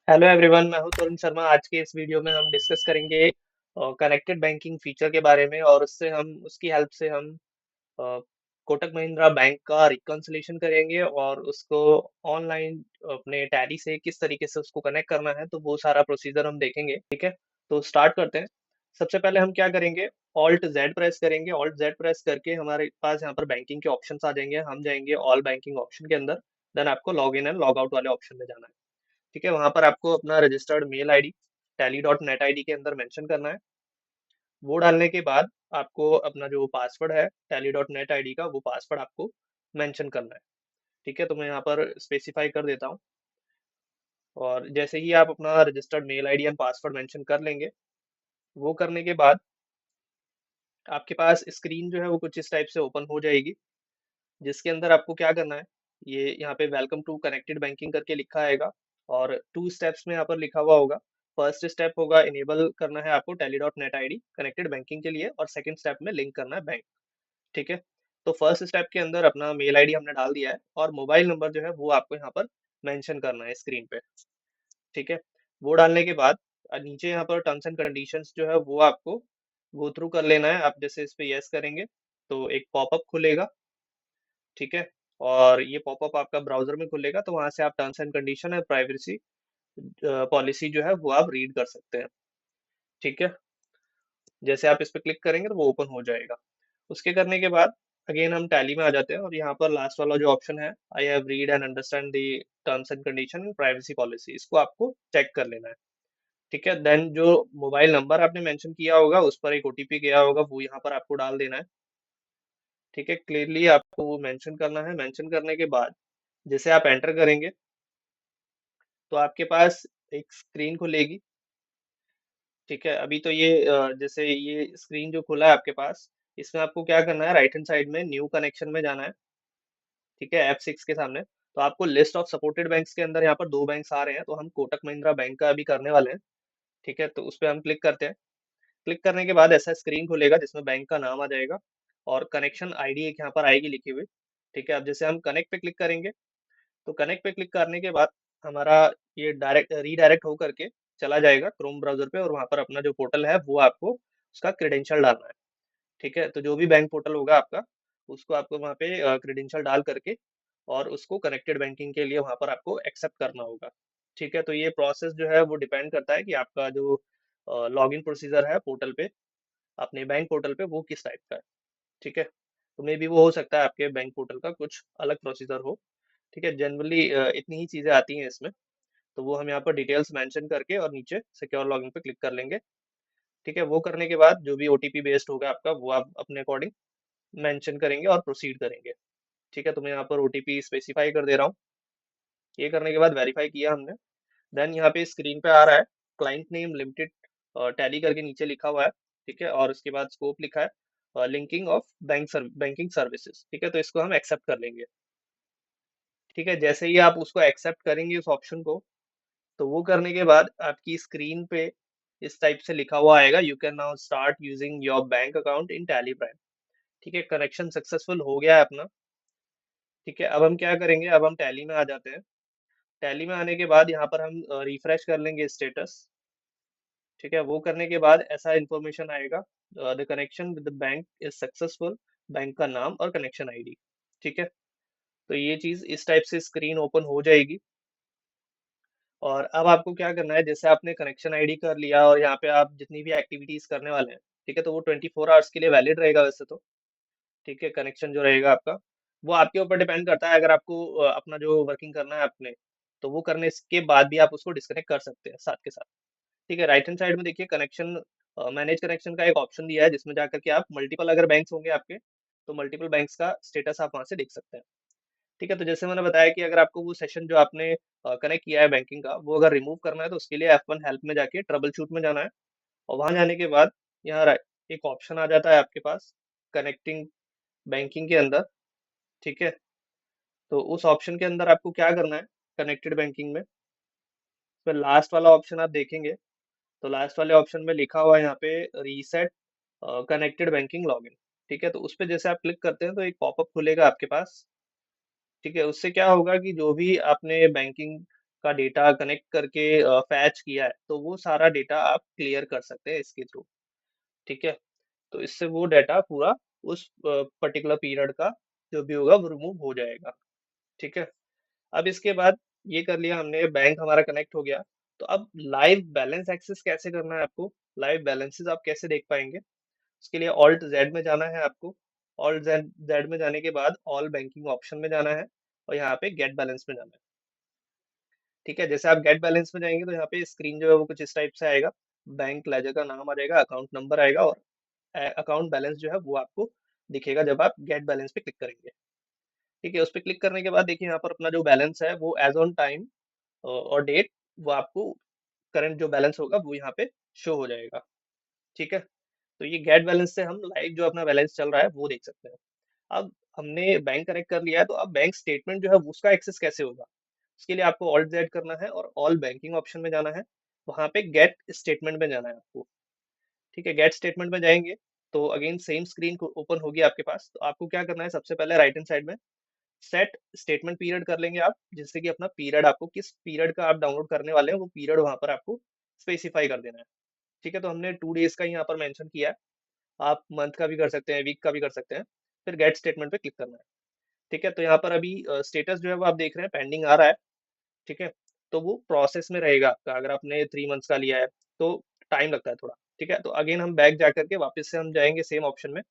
Hello everyone, मैं हूं तरुण शर्मा। आज के इस वीडियो में हम डिस्कस करेंगे कनेक्टेड बैंकिंग फीचर के बारे में, और उससे हम उसकी हेल्प से हम अ, कोटक महिंद्रा बैंक का रिकॉन्सिलेशन करेंगे और उसको ऑनलाइन अपने टैली से किस तरीके से उसको कनेक्ट करना है, तो वो सारा प्रोसीजर हम देखेंगे। ठीक है, तो स्टार्ट करते हैं। सबसे पहले हम क्या करेंगे, ऑल्ट जेड प्रेस करेंगे। ऑल्ट जेड प्रेस करके हमारे पास यहाँ पर बैंकिंग के ऑप्शंस आ जाएंगे। हम जाएंगे ऑल बैंकिंग ऑप्शन के अंदर। देन आपको log in and log out वाले ऑप्शन में जाना है। ठीक है, वहां पर आपको अपना registered mail ID tally.net ID के अंदर मेंशन करना है। वो डालने के बाद आपको अपना जो पासवर्ड है tally.net आईडी का, वो पासवर्ड आपको मेंशन करना है। ठीक है, तो मैं यहाँ पर स्पेसिफाई कर देता हूँ। और जैसे ही आप अपना registered mail ID and password mention कर लेंगे, वो करने के बाद आपके पास स्क्रीन जो है वो कुछ इस टाइप से ओपन हो जाएगी, जिसके अंदर आपको क्या करना है, ये यहाँ पे वेलकम टू कनेक्टेड बैंकिंग करके लिखा आएगा, और टू स्टेप्स में यहाँ पर लिखा हुआ होगा। फर्स्ट स्टेप होगा इनेबल करना है आपको tally.net आईडी कनेक्टेड बैंकिंग के लिए, और सेकंड स्टेप में लिंक करना है बैंक। ठीक है, तो फर्स्ट स्टेप के अंदर अपना मेल आईडी हमने डाल दिया है, और मोबाइल नंबर जो है वो आपको यहाँ पर मेंशन करना है स्क्रीन पे। ठीक है, वो डालने के बाद नीचे यहाँ पर टर्म्स एंड कंडीशंस जो है वो आपको गो थ्रू कर लेना है। आप जैसे इस पे यस करेंगे तो एक पॉपअप खुलेगा। ठीक है, और ये पॉपअप आपका ब्राउजर में खुलेगा, तो वहां से आप टर्म्स एंड कंडीशन है प्राइवेसी पॉलिसी जो है वो आप रीड कर सकते हैं। ठीक है, जैसे आप इस पे क्लिक करेंगे तो वो ओपन हो जाएगा। उसके करने के बाद अगेन हम टैली में आ जाते हैं, और यहाँ पर लास्ट वाला जो ऑप्शन है, I have read and understand the terms and condition and privacy policy, इसको आपको चेक कर लेना है। ठीक है, देन जो मोबाइल नंबर आपने मेंशन किया होगा उस पर एक ओटीपी गया होगा, वो यहाँ पर आपको डाल देना है। ठीक है, क्लियरली आपको वो मेंशन करना है। मेंशन करने के बाद जैसे आप एंटर करेंगे तो आपके पास एक स्क्रीन खुलेगी। ठीक है, अभी तो ये जैसे ये स्क्रीन जो खुला है आपके पास, इसमें आपको क्या करना है, राइट हैंड साइड में न्यू कनेक्शन में जाना है। ठीक है, F6 के सामने तो आपको लिस्ट ऑफ सपोर्टेड बैंक्स के अंदर यहाँ पर दो बैंक्स आ रहे हैं, तो हम कोटक महिंद्रा बैंक का अभी करने वाले हैं। ठीक है, तो उस पर हम क्लिक करते हैं। क्लिक करने के बाद ऐसा स्क्रीन खुलेगा जिसमें बैंक का नाम आ जाएगा, और कनेक्शन आईडी एक यहाँ पर आएगी लिखी हुई। ठीक है, अब जैसे हम कनेक्ट पे क्लिक करेंगे, तो कनेक्ट पे क्लिक करने के बाद हमारा ये डायरेक्ट रीडायरेक्ट होकर के चला जाएगा क्रोम ब्राउजर पे, और वहां पर अपना जो पोर्टल है वो आपको उसका क्रेडेंशियल डालना है। ठीक है, तो जो भी बैंक पोर्टल होगा आपका, उसको आपको वहाँ पे क्रेडेंशियल डाल करके और उसको कनेक्टेड बैंकिंग के लिए वहाँ पर आपको एक्सेप्ट करना होगा। ठीक है, तो ये प्रोसेस जो है वो डिपेंड करता है कि आपका जो लॉगिन प्रोसीजर है पोर्टल पे, अपने बैंक पोर्टल पे, वो किस टाइप का है। ठीक है, तो मे बी वो हो सकता है आपके बैंक पोर्टल का कुछ अलग प्रोसीजर हो। ठीक है, जनरली इतनी ही चीज़ें आती हैं इसमें, तो वो हम यहाँ पर डिटेल्स मेंशन करके और नीचे सिक्योर लॉगिन पे क्लिक कर लेंगे। ठीक है, वो करने के बाद जो भी ओटीपी बेस्ड होगा आपका, वो आप अपने अकॉर्डिंग मेंशन करेंगे और प्रोसीड करेंगे। ठीक है, तो मैं यहाँ पर ओटीपी स्पेसिफाई कर दे रहा हूँ। ये करने के बाद वेरीफाई किया हमने। देन यहाँ पे स्क्रीन पे आ रहा है क्लाइंट नेम लिमिटेड टैली करके नीचे लिखा हुआ है। ठीक है, और उसके बाद स्कोप लिखा है लिंकिंग ऑफ बैंकिंग सर्विसेज। ठीक है, तो इसको हम एक्सेप्ट कर लेंगे। ठीक है, जैसे ही आप उसको एक्सेप्ट करेंगे उस ऑप्शन को, तो वो करने के बाद आपकी स्क्रीन पे इस टाइप से लिखा हुआ आएगा, you can now start using your bank account in tally prime. ठीक है, कनेक्शन सक्सेसफुल हो गया है अपना। ठीक है, अब हम क्या करेंगे, अब हम टैली में आ जाते हैं। टैली में आने के बाद यहाँ पर हम रिफ्रेश कर लेंगे स्टेटस। ठीक है, वो करने के बाद ऐसा इंफॉर्मेशन आएगा, the connection with the bank is successful, bank का नाम और कनेक्शन आईडी। ठीक है, तो ये चीज इस टाइप से स्क्रीन ओपन हो जाएगी। और अब आपको क्या करना है, जैसे आपने कनेक्शन आईडी कर लिया और यहाँ पे आप जितनी भी एक्टिविटीज करने वाले हैं, ठीक है, तो वो 24 आवर्स के लिए वैलिड रहेगा वैसे तो। ठीक है, कनेक्शन जो रहेगा आपका, वो आपके ऊपर डिपेंड करता है। अगर आपको अपना जो वर्किंग करना है अपने, तो वो करने के बाद भी आप उसको डिस्कनेक्ट कर सकते हैं साथ के साथ। ठीक है, राइट हैंड साइड में देखिए कनेक्शन मैनेज कनेक्शन का एक ऑप्शन दिया है, जिसमें जाकर के आप मल्टीपल अगर बैंक्स होंगे आपके, तो मल्टीपल बैंक्स का स्टेटस आप वहां से देख सकते हैं। ठीक है, तो जैसे मैंने बताया कि अगर आपको वो सेशन जो आपने कनेक्ट किया है बैंकिंग का, वो अगर रिमूव करना है, तो उसके लिए F1 हेल्प में जाके ट्रबल शूट में जाना है। और वहां जाने के बाद यहाँ एक ऑप्शन आ जाता है आपके पास कनेक्टिंग बैंकिंग के अंदर। ठीक है, तो उस ऑप्शन के अंदर आपको क्या करना है, कनेक्टेड बैंकिंग में फिर लास्ट वाला ऑप्शन आप देखेंगे, तो लास्ट वाले ऑप्शन में लिखा हुआ है यहाँ पे रीसेट कनेक्टेड बैंकिंग लॉगिन। ठीक है, तो उस पे जैसे आप क्लिक करते हैं तो एक पॉपअप खुलेगा आपके पास। ठीक है, उससे क्या होगा कि जो भी आपने बैंकिंग का डेटा कनेक्ट करके फैच किया है, तो वो सारा डेटा आप क्लियर कर सकते हैं इसके थ्रू। ठीक है, तो इससे वो डाटा पूरा उस पर्टिकुलर पीरियड का जो भी होगा वो रिमूव हो जाएगा। ठीक है, अब इसके बाद ये कर लिया हमने, बैंक हमारा कनेक्ट हो गया। तो अब लाइव बैलेंस एक्सेस कैसे करना है आपको, लाइव बैलेंसेस आप कैसे देख पाएंगे? उसके लिए ऑल्ट जेड में जाना है आपको। ऑल्ट जेड जेड में जाने के बाद ऑल बैंकिंग ऑप्शन में जाना है और यहाँ पे गेट बैलेंस में जाना है। ठीक है, जैसे आप गेट बैलेंस में जाएंगे तो यहाँ पे स्क्रीन जो है वो कुछ इस टाइप से आएगा। बैंक लेजर का नाम आ जाएगा, अकाउंट नंबर आएगा और अकाउंट बैलेंस जो है वो आपको दिखेगा जब आप गेट बैलेंस पे क्लिक करेंगे। ठीक है, उस पर क्लिक करने के बाद देखिए यहाँ पर अपना जो बैलेंस है वो एज ऑन टाइम और डेट, वो आपको करंट जो बैलेंस होगा वो यहाँ पे शो हो जाएगा। ठीक है, तो ये गेट बैलेंस से हम लाइव जो अपना बैलेंस चल रहा है वो देख सकते हैं। अब हमने बैंक कनेक्ट कर लिया है, तो अब बैंक स्टेटमेंट जो है उसका एक्सेस कैसे होगा? उसके लिए आपको ऑल्ट जेड करना है और ऑल बैंकिंग ऑप्शन में जाना है। वहां पे गेट स्टेटमेंट में जाना है आपको। ठीक है, गेट स्टेटमेंट में जाएंगे तो अगेन सेम स्क्रीन ओपन होगी आपके पास। तो आपको क्या करना है, सबसे पहले राइट हैंड साइड में सेट स्टेटमेंट पीरियड कर लेंगे आप, जिससे कि अपना पीरियड, आपको किस पीरियड का आप डाउनलोड करने वाले हैं वो पीरियड वहां पर आपको स्पेसिफाई कर देना है। ठीक है, तो हमने 2 डेज का यहाँ पर मेंशन किया है। आप मंथ का भी कर सकते हैं, वीक का भी कर सकते हैं। फिर गेट स्टेटमेंट पे क्लिक करना है। ठीक है, तो यहाँ पर अभी स्टेटस जो है वो आप देख रहे हैं पेंडिंग आ रहा है। ठीक है, तो वो प्रोसेस में रहेगा आपका। अगर आपने 3 मंथ्स का लिया है तो टाइम लगता है थोड़ा। ठीक है, तो अगेन हम बैक जा करके वापस से हम जाएंगे सेम ऑप्शन में।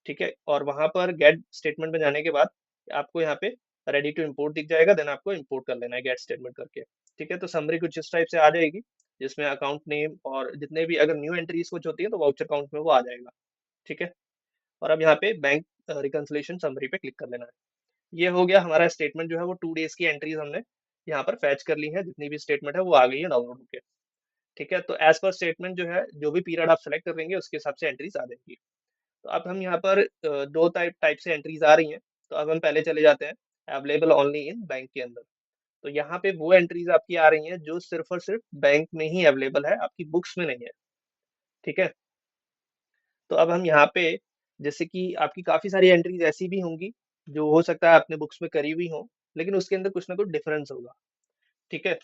ठीक है, और वहां पर गेट स्टेटमेंट में जाने के बाद आपको यहाँ पे रेडी टू इम्पोर्ट दिख जाएगा, देन आपको इम्पोर्ट कर लेना है गेट स्टेटमेंट करके। ठीक है, तो समरी कुछ इस टाइप से आ जाएगी, जिसमें अकाउंट नेम और जितने भी अगर न्यू एंट्रीज कुछ होती है तो वाउचर काउंट में वो आ जाएगा। ठीक है, और अब यहाँ पे बैंक रिकंसलेशन समरी पे क्लिक कर लेना है। ये हो गया हमारा स्टेटमेंट जो है वो 2 डेज की एंट्रीज हमने यहाँ पर फैच कर ली है, जितनी भी स्टेटमेंट है वो आ गई है डाउनलोड होके। ठीक है, तो एज पर स्टेटमेंट जो है जो भी पीरियड आप सेलेक्ट करेंगे उसके हिसाब से एंट्रीज आ जाएंगी। तो अब हम यहाँ पर दो टाइप टाइप से एंट्रीज आ रही हैं। तो अब हम पहले चले जाते हैं अवेलेबल ओनली इन बैंक के अंदर। तो यहाँ पे वो एंट्रीज आपकी आ रही हैं जो सिर्फ और सिर्फ बैंक में ही अवेलेबल है, आपकी बुक्स में नहीं है। ठीक है, तो अब हम यहाँ पे, जैसे कि आपकी काफी सारी एंट्रीज ऐसी भी होंगी जो हो सकता है आपने बुक्स में करी हुई हो, लेकिन उसके अंदर कुछ ना कुछ डिफरेंस होगा। ठीक है,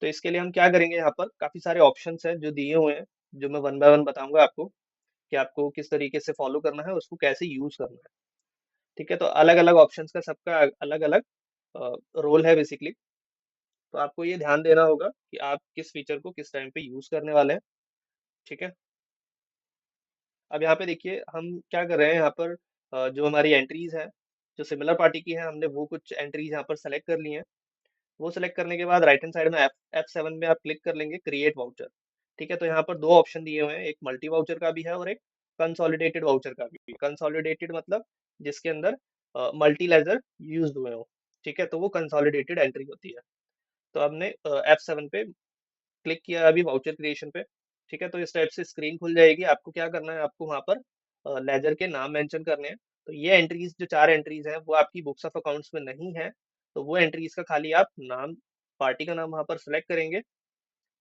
तो इसके लिए हम क्या करेंगे, यहाँ पर काफी सारे ऑप्शंस हैं जो दिए हुए हैं, जो मैं वन बाय वन बताऊंगा आपको कि आपको किस तरीके से फॉलो करना है, उसको कैसे यूज करना है। ठीक है, तो अलग अलग ऑप्शंस का सबका अलग अलग रोल है बेसिकली। तो आपको ये ध्यान देना होगा कि आप किस फीचर को किस टाइम पे यूज करने वाले हैं। ठीक है, अब यहाँ पे देखिए हम क्या कर रहे हैं, यहाँ पर जो हमारी एंट्रीज हैं जो सिमिलर पार्टी की हैं, हमने वो कुछ एंट्रीज यहाँ पर सेलेक्ट कर ली हैं। वो सेलेक्ट करने के बाद राइट हैंड साइड में F7 में आप क्लिक कर लेंगे क्रिएट वाउचर। ठीक है, तो यहाँ पर दो ऑप्शन दिए हुए हैं, एक मल्टी वाउचर का भी है और एक कंसोलिडेटेड वाउचर का भी। कंसोलिडेटेड मतलब जिसके अंदर मल्टी लेजर यूज हुए हो। ठीक है, तो वो कंसोलिडेटेड एंट्री होती है। तो हमने F7 पे क्लिक किया अभी वाउचर क्रिएशन पे। ठीक है, तो इस टाइप से स्क्रीन खुल जाएगी। आपको क्या करना है, आपको वहाँ पर लेजर के नाम मेंशन करने हैं। तो ये एंट्रीज जो 4 एंट्रीज हैं वो आपकी बुक्स ऑफ अकाउंट्स में नहीं है, तो वो एंट्रीज का खाली आप नाम, पार्टी का नाम वहाँ पर सिलेक्ट करेंगे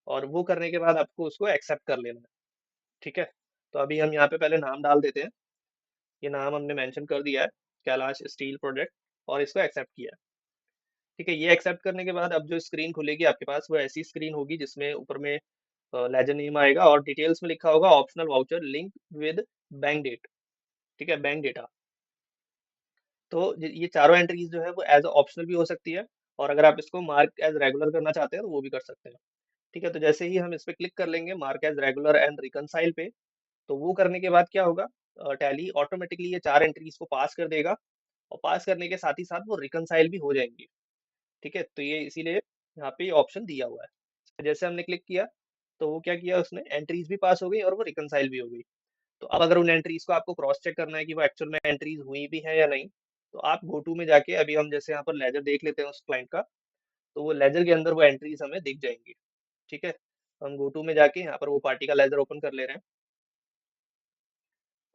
और वो करने के बाद आपको उसको एक्सेप्ट कर लेना है। ठीक है, तो अभी हम यहाँ पे पहले नाम डाल देते हैं। ये नाम हमने मेंशन कर दिया है, कैलाश स्टील प्रोजेक्ट, और इसको एक्सेप्ट किया है। ठीक है, ये एक्सेप्ट करने के बाद अब जो स्क्रीन खुलेगी आपके पास वो ऐसी स्क्रीन होगी जिसमें ऊपर में लेजर नेम आएगा और डिटेल्स में लिखा होगा optional voucher link with bank date. ठीक है, बैंक डेटा। तो ये चारों एंट्रीज जो है वो एज ऑप्शनल भी हो सकती है, और अगर आप इसको मार्क एज रेगुलर करना चाहते हैं तो वो भी कर सकते हैं। ठीक है, तो जैसे ही हम इस पे क्लिक कर लेंगे mark as regular and reconcile पे, तो वो करने के बाद क्या होगा, टैली ऑटोमेटिकली ये 4 एंट्रीज को पास कर देगा, और पास करने के साथ ही साथ वो रिकनसाइल भी हो जाएंगी। ठीक है, तो ये इसीलिए यहाँ पे ये ऑप्शन दिया हुआ है। जैसे हमने क्लिक किया तो वो क्या किया, उसने एंट्रीज भी पास हो गई और वो रिकनसाइल भी हो गई। तो अब अगर उन एंट्रीज को आपको क्रॉस चेक करना है कि वो एक्चुअल में एंट्रीज हुई भी है या नहीं, तो आप गो टू में जाके, अभी हम जैसे यहाँ पर लेजर देख लेते हैं उस क्लाइंट का, तो वो लेजर के अंदर वो एंट्रीज हमें दिख जाएंगी। ठीक है, तो हम गो टू में जाके यहाँ पर वो पार्टी का लेजर ओपन कर ले रहे हैं।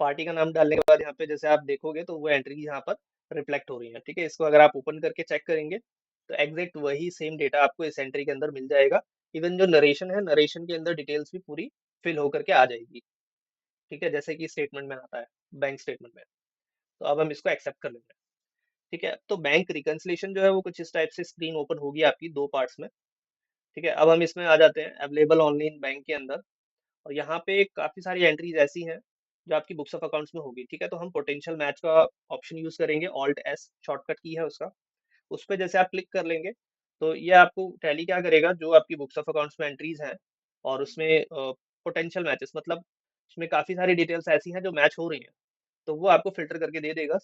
पार्टी का नाम डालने के बाद यहाँ पे जैसे आप देखोगे तो वो एंट्री यहाँ पर रिफ्लेक्ट हो रही है। ठीक है, इसको अगर आप ओपन करके चेक करेंगे तो एग्जैक्ट वही सेम डेटा आपको इस एंट्री के अंदर मिल जाएगा। इवन जो नरेशन है, नरेशन के अंदर डिटेल्स भी पूरी फिल होकर के आ जाएगी। ठीक है, जैसे कि स्टेटमेंट में आता है, बैंक स्टेटमेंट में। तो अब हम इसको एक्सेप्ट कर लेंगे। ठीक है, तो बैंक रिकंसिलेशन जो है वो कुछ इस टाइप से स्क्रीन ओपन होगी आपकी 2 पार्ट्स में। ठीक है, अब हम इसमें आ जाते हैं अवेलेबल ओनली इन बैंक के अंदर। और यहाँ पे काफी सारी एंट्रीज ऐसी हैं जो आपकी बुक्स ऑफ अकाउंट्स में होगी। ठीक है, तो हम पोटेंशियल मैच का ऑप्शन यूज करेंगे, ऑल्ट एस शॉर्टकट की है उसका। उस पर जैसे आप क्लिक कर लेंगे तो ये आपको टैली क्या करेगा, जो आपकी बुक्स ऑफ अकाउंट्स में एंट्रीज हैं और उसमें पोटेंशियल मैचेस, मतलब उसमें काफी सारी डिटेल्स ऐसी हैं जो मैच हो रही हैं, तो वो आपको फिल्टर करके दे देगा।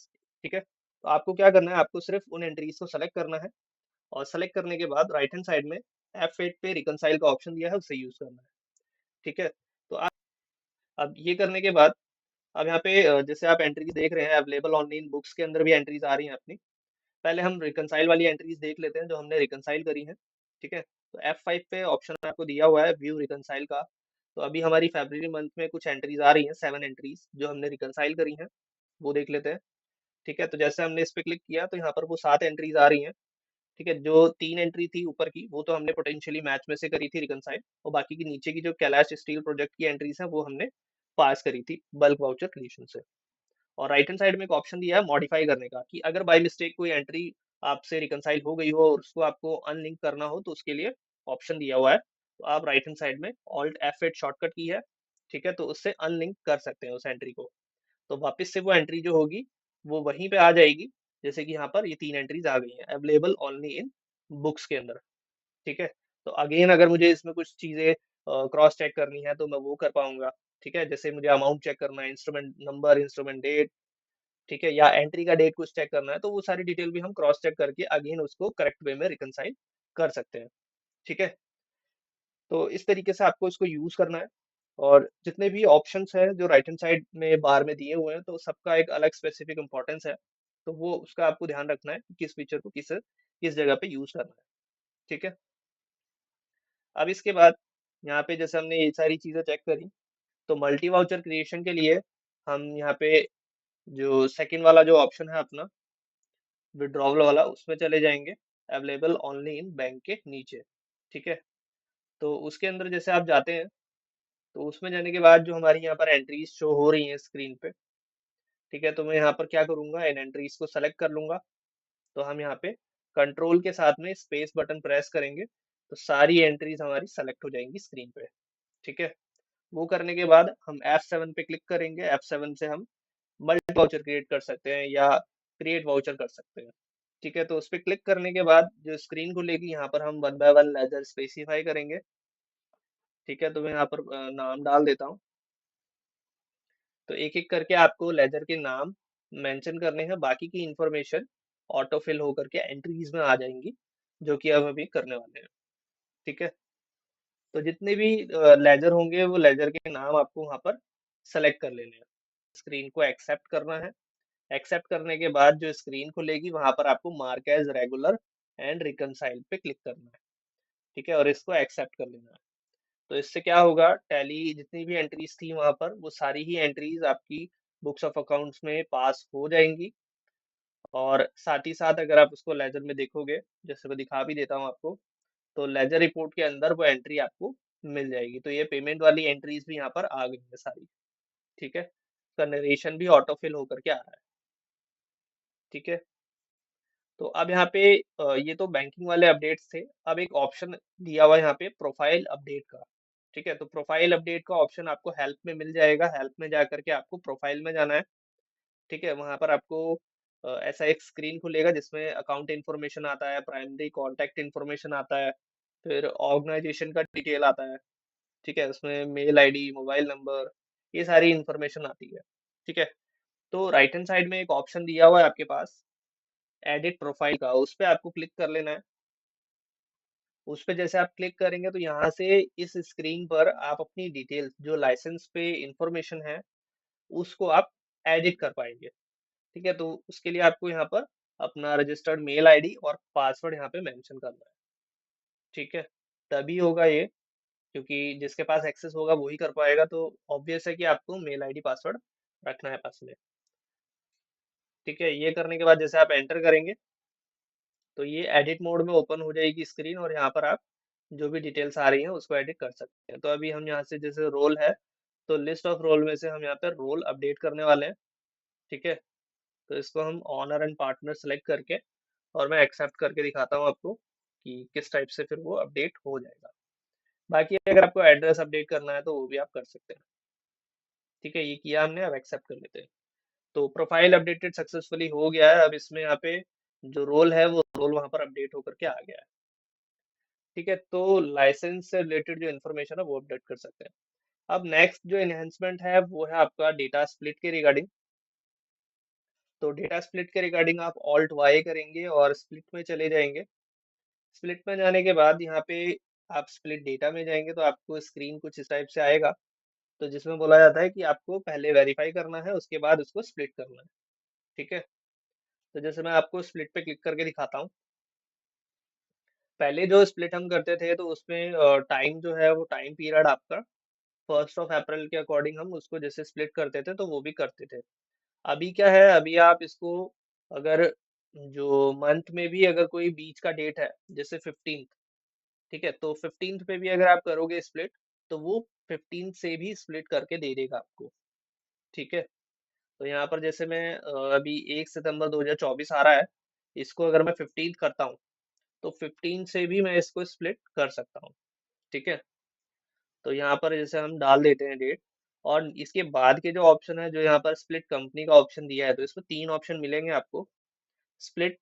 ठीक है, तो आपको क्या करना है, आपको सिर्फ उन एंट्रीज को सेलेक्ट करना है, और सेलेक्ट करने के बाद राइट हैंड साइड में F8 पे रिकनसाइल का ऑप्शन दिया है, उसे यूज करना है। ठीक है, तो आप अब ये करने के बाद अब यहाँ पे जैसे आप एंट्रीज देख रहे हैं अवेलेबल ओनली इन बुक्स के अंदर भी एंट्रीज आ रही हैं अपनी। पहले हम रिकनसाइल वाली एंट्रीज देख लेते हैं जो हमने रिकनसाइल करी हैं। ठीक है, तो F5 पे ऑप्शन आपको दिया हुआ है व्यू रिकनसाइल का। तो अभी हमारी फरवरी मंथ में कुछ एंट्रीज आ रही हैं, 7 एंट्रीज जो हमने रिकनसाइल करी हैं, वो देख लेते हैं। ठीक है, तो जैसे हमने इस पे क्लिक किया तो यहाँ पर वो 7 एंट्रीज आ रही हैं। ठीक है, जो 3 एंट्री थी ऊपर की वो तो हमने पोटेंशियली मैच में से करी थी रिकनसाइल, और बाकी की नीचे की जो कैलाश स्टील प्रोजेक्ट की एंट्रीज हैं वो हमने पास करी थी बल्क वाउचर क्रिएशन से। और राइट हैंड साइड में एक ऑप्शन दिया है मॉडिफाई करने का, कि अगर बाय मिस्टेक कोई एंट्री आपसे रिकनसाइल हो गई हो और उसको आपको अनलिंक करना हो तो उसके लिए ऑप्शन दिया हुआ है। तो आप राइट हैंड साइड में ऑल्ट F8 शॉर्टकट की है, ठीक है, तो उससे अनलिंक कर सकते हैं उस एंट्री को। तो वापस से वो एंट्री जो होगी वो वहीं पे आ जाएगी, जैसे कि यहाँ पर ये 3 एंट्रीज आ गई हैं अवेलेबल ओनली इन बुक्स के अंदर। ठीक है, तो अगेन अगर मुझे इसमें कुछ चीजें क्रॉस चेक करनी है तो मैं वो कर पाऊंगा। ठीक है, जैसे मुझे अमाउंट चेक करना है, इंस्ट्रूमेंट नंबर, इंस्ट्रूमेंट डेट, ठीक है, या एंट्री का डेट कुछ चेक करना है, तो वो सारी डिटेल भी हम क्रॉस चेक करके अगेन उसको करेक्ट वे में रिकनसाइल कर सकते हैं। ठीक है, तो इस तरीके से आपको इसको यूज करना है। और जितने भी ऑप्शंस हैं जो राइट हैंड साइड में बार में दिए हुए हैं, तो सबका एक अलग स्पेसिफिक इंपॉर्टेंस है, तो वो उसका आपको ध्यान रखना है कि किस फीचर को किस किस जगह पे यूज करना है। ठीक है, अब इसके बाद यहाँ पे जैसे हमने ये सारी चीजें चेक करी, तो मल्टी वाउचर क्रिएशन के लिए हम यहाँ पे जो सेकंड वाला जो ऑप्शन है अपना विड्रॉवल वाला, उसमें चले जाएंगे अवेलेबल ओनली इन बैंक के नीचे। ठीक है, तो उसके अंदर जैसे आप जाते हैं तो उसमें जाने के बाद जो हमारी यहाँ पर एंट्रीज शो हो रही हैं स्क्रीन पे, ठीक है, तो मैं यहाँ पर क्या करूंगा, इन एंट्रीज को सेलेक्ट कर लूंगा। तो हम यहाँ पे कंट्रोल के साथ में स्पेस बटन प्रेस करेंगे तो सारी एंट्रीज हमारी सेलेक्ट हो जाएंगी स्क्रीन पे। ठीक है, वो करने के बाद हम F7 पे क्लिक करेंगे। F7 से हम मल्टी वाउचर क्रिएट कर सकते हैं या क्रिएट वाउचर कर सकते हैं। ठीक है, तो उस पर क्लिक करने के बाद जो स्क्रीन खुलेगी यहाँ पर हम one by one ledger specify करेंगे। ठीक है, तो मैं यहाँ पर नाम डाल देता हूँ। तो एक एक करके आपको लेजर के नाम मेंशन करने हैं, बाकी की इंफॉर्मेशन ऑटो फिल होकर के एंट्रीज में आ जाएंगी, जो कि अब अभी करने वाले हैं। ठीक है, तो जितने भी लेजर होंगे वो लेजर के नाम आपको वहाँ पर सेलेक्ट कर लेने हैं, स्क्रीन को एक्सेप्ट करना है। एक्सेप्ट करने के बाद जो स्क्रीन खुलेगी वहां पर आपको mark as regular and reconcile पे क्लिक करना है। ठीक है, और इसको एक्सेप्ट कर लेना है। तो इससे क्या होगा, टैली जितनी भी एंट्रीज थी वहां पर वो सारी ही एंट्रीज आपकी बुक्स ऑफ अकाउंट्स में पास हो जाएंगी। और साथ ही साथ अगर आप उसको लेजर में देखोगे, जैसे मैं दिखा भी देता हूँ आपको, तो लेजर रिपोर्ट के अंदर वो एंट्री आपको मिल जाएगी। तो ये पेमेंट वाली एंट्रीज भी यहाँ पर आ गई है सारी। ठीक है, उसका नरेशन भी ऑटो फिल होकर के आ रहा है। ठीक है, तो अब यहाँ पे ये तो बैंकिंग वाले अपडेट्स थे। अब एक ऑप्शन दिया हुआ है यहाँ पे प्रोफाइल अपडेट का। ठीक है, तो प्रोफाइल अपडेट का ऑप्शन आपको हेल्प में मिल जाएगा। हेल्प में जाकर के आपको प्रोफाइल में जाना है। ठीक है, वहां पर आपको ऐसा एक स्क्रीन खुलेगा जिसमें अकाउंट इन्फॉर्मेशन आता है, प्राइमरी कॉन्टैक्ट इन्फॉर्मेशन आता है, फिर ऑर्गेनाइजेशन का डिटेल आता है। ठीक है, उसमें मेल आईडी, मोबाइल नंबर, ये सारी इन्फॉर्मेशन आती है। ठीक है, तो राइट हैंड साइड में एक ऑप्शन दिया हुआ है आपके पास एडिट प्रोफाइल का, उस पे आपको क्लिक कर लेना है। उस पे जैसे आप क्लिक करेंगे तो यहाँ से इस स्क्रीन पर आप अपनी डिटेल्स जो लाइसेंस पे इंफॉर्मेशन है उसको आप एडिट कर पाएंगे। ठीक है, तो उसके लिए आपको यहाँ पर अपना रजिस्टर्ड मेल आईडी और पासवर्ड यहाँ पे मेंशन करना है। ठीक है, तभी होगा ये, क्योंकि जिसके पास एक्सेस होगा वही कर पाएगा, तो ऑब्वियस है कि आपको मेल आईडी पासवर्ड रखना है पास में। ठीक है, ये करने के बाद जैसे आप एंटर करेंगे तो ये एडिट मोड में ओपन हो जाएगी स्क्रीन, और यहाँ पर आप जो भी डिटेल्स आ रही हैं उसको एडिट कर सकते हैं। तो अभी हम यहाँ से जैसे रोल है, तो लिस्ट ऑफ रोल में से हम यहाँ पर रोल अपडेट करने वाले हैं। ठीक है, तो इसको हम ऑनर एंड पार्टनर सेलेक्ट करके और मैं एक्सेप्ट करके दिखाता हूँ आपको। कि किस टाइप से फिर वो अपडेट हो जाएगा। बाकी अगर आपको एड्रेस अपडेट करना है तो वो भी आप कर सकते हैं। ठीक है, ये किया हमने, अब एक्सेप्ट कर लेते हैं। तो प्रोफाइल अपडेटेड सक्सेसफुली हो गया है। अब इसमें यहाँ पे जो रोल है वो रोल वहां पर अपडेट होकर के आ गया है। ठीक है, तो लाइसेंस से रिलेटेड जो इन्फॉर्मेशन है वो अपडेट कर सकते हैं। अब नेक्स्ट जो एनहेंसमेंट है वो है आपका डेटा स्प्लिट के रिगार्डिंग। तो डेटा स्प्लिट के रिगार्डिंग आप ऑल्ट वाई करेंगे और स्प्लिट में चले जाएंगे। स्प्लिट में जाने के बाद यहाँ पे आप स्प्लिट डेटा में जाएंगे तो आपको स्क्रीन कुछ इस टाइप से आएगा। तो जिसमें बोला जाता है कि आपको पहले वेरीफाई करना है, उसके बाद उसको स्प्लिट करना है। ठीक है, तो जैसे मैं आपको स्प्लिट पे क्लिक करके दिखाता हूँ। पहले जो स्प्लिट हम करते थे तो उसमें टाइम जो है वो टाइम पीरियड आपका 1 अप्रैल के अकॉर्डिंग हम उसको जैसे स्प्लिट करते थे तो वो भी करते थे। अभी क्या है, अभी आप इसको अगर जो मंथ में भी अगर कोई बीच का डेट है जैसे 15th, ठीक है, तो 15th पे भी अगर आप करोगे स्प्लिट तो वो 15 से भी स्प्लिट करके दे देगा आपको। ठीक है, तो यहाँ पर जैसे मैं अभी 1 सितंबर 2024 आ रहा है, इसको अगर मैं 15 करता हूँ तो 15 से भी मैं इसको स्प्लिट कर सकता हूँ। ठीक है, तो यहाँ पर जैसे हम डाल देते हैं डेट, और इसके बाद के जो ऑप्शन है, जो यहाँ पर स्प्लिट कंपनी का ऑप्शन दिया है, तो इसमें 3 ऑप्शन मिलेंगे आपको। स्प्लिट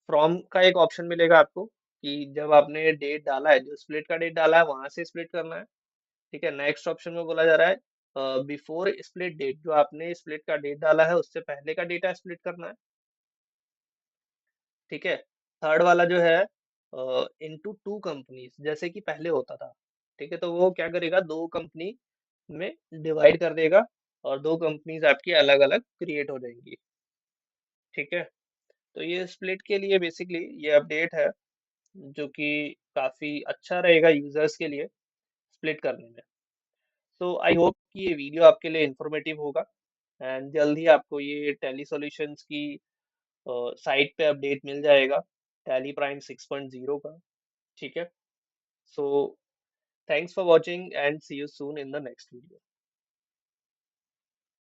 फ्रॉम का एक ऑप्शन मिलेगा आपको कि जब आपने डेट डाला है, जो स्प्लिट का डेट डाला है वहां से स्प्लिट करना है। ठीक है, नेक्स्ट ऑप्शन में बोला जा रहा है बिफोर स्प्लिट डेट, जो आपने स्प्लिट का डेट डाला है उससे पहले का डेटा स्प्लिट करना है। ठीक है, थर्ड वाला जो है इनटू टू कंपनीज, जैसे कि पहले होता था। ठीक है, तो वो क्या करेगा, दो कंपनी में डिवाइड कर देगा और दो कंपनीज आपकी अलग अलग क्रिएट हो जाएंगी। ठीक है, तो ये स्प्लिट के लिए बेसिकली ये अपडेट है जो कि काफी अच्छा रहेगा यूजर्स के लिए स्प्लिट करने में। सो आई होप कि ये वीडियो आपके लिए इंफॉर्मेटिव होगा, एंड जल्द ही आपको ये टैली सॉल्यूशंस की साइट पे अपडेट मिल जाएगा, टैली प्राइम 6.0 का। ठीक है, so thanks for watching and see you soon in the next video.